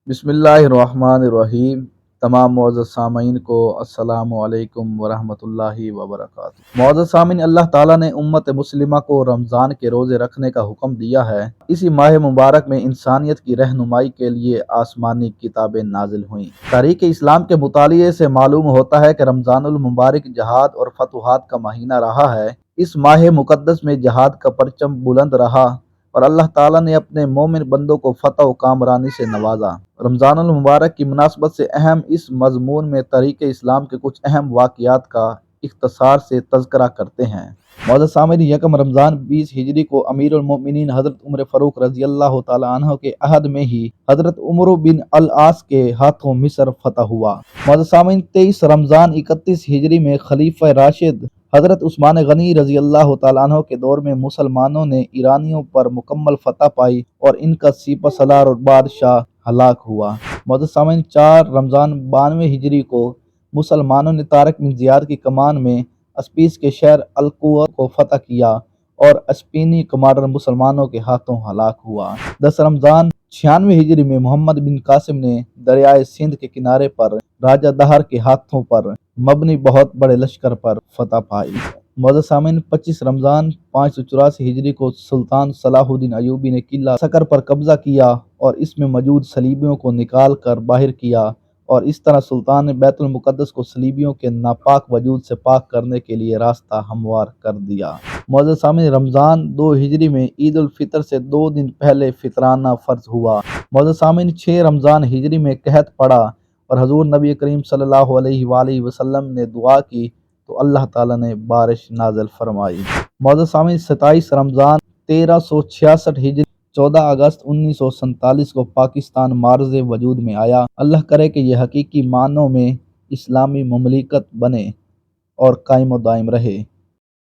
بسم اللہ الرحمن الرحیم۔ تمام معزز سامعین کو السلام علیکم ورحمۃ اللہ وبرکاتہ۔ معزز سامعین، اللہ تعالیٰ نے امت مسلمہ کو رمضان کے روزے رکھنے کا حکم دیا ہے۔ اسی ماہ مبارک میں انسانیت کی رہنمائی کے لیے آسمانی کتابیں نازل ہوئیں۔ تاریخ اسلام کے مطالعے سے معلوم ہوتا ہے کہ رمضان المبارک جہاد اور فتوحات کا مہینہ رہا ہے۔ اس ماہ مقدس میں جہاد کا پرچم بلند رہا اور اللہ تعالیٰ نے اپنے مومن بندوں کو فتح و کامرانی سے نوازا۔ رمضان المبارک کی مناسبت سے اہم اس مضمون میں تاریخ اسلام کے کچھ اہم واقعات کا اختصار سے تذکرہ کرتے ہیں۔ معزز سامعین، یکم رمضان 20 ہجری کو امیر المؤمنین حضرت عمر فاروق رضی اللہ تعالیٰ عنہ کے عہد میں ہی حضرت عمرو بن العاص کے ہاتھوں مصر فتح ہوا۔ معزز سامعین، 23 رمضان 31 ہجری میں خلیفہ راشد حضرت عثمان غنی رضی اللہ تعالیٰ عنہ کے دور میں مسلمانوں نے ایرانیوں پر مکمل فتح پائی اور ان کا سپہ سالار اور بادشاہ ہلاک ہوا۔ معزز سامعین، 4 رمضان 92 ہجری کو مسلمانوں نے طارق بن زیاد کی کمان میں اسپیس کے شہر القوہ کو فتح کیا اور اسپینی کمانڈر مسلمانوں کے ہاتھوں ہلاک ہوا۔ 10 رمضان 96 ہجری میں محمد بن قاسم نے دریائے سندھ کے کنارے پر راجہ دہر کے ہاتھوں پر مبنی بہت بڑے لشکر پر فتح پائی۔ معزز سامعین، 25 رمضان 584 ہجری کو سلطان صلاح الدین ایوبی نے قلعہ سکر پر قبضہ کیا اور اس میں موجود صلیبیوں کو نکال کر باہر کیا اور اس طرح سلطان نے بیت المقدس کو صلیبیوں کے ناپاک وجود سے پاک کرنے کے لیے راستہ ہموار کر دیا۔ معزز سامعین، رمضان 2 ہجری میں عید الفطر سے 2 دن پہلے فطرانہ فرض ہوا۔ معزز سامعین، 6 رمضان ہجری میں قحط پڑا اور حضور نبی کریم صلی اللہ علیہ وآلہ وسلم نے دعا کی تو اللہ تعالیٰ نے بارش نازل فرمائی۔ معزز سامعین، 27 رمضان 1366 ہجری 14 اگست 1947 کو پاکستان معرض وجود میں آیا۔ اللہ کرے کہ یہ حقیقی معنوں میں اسلامی مملکت بنے اور قائم و دائم رہے۔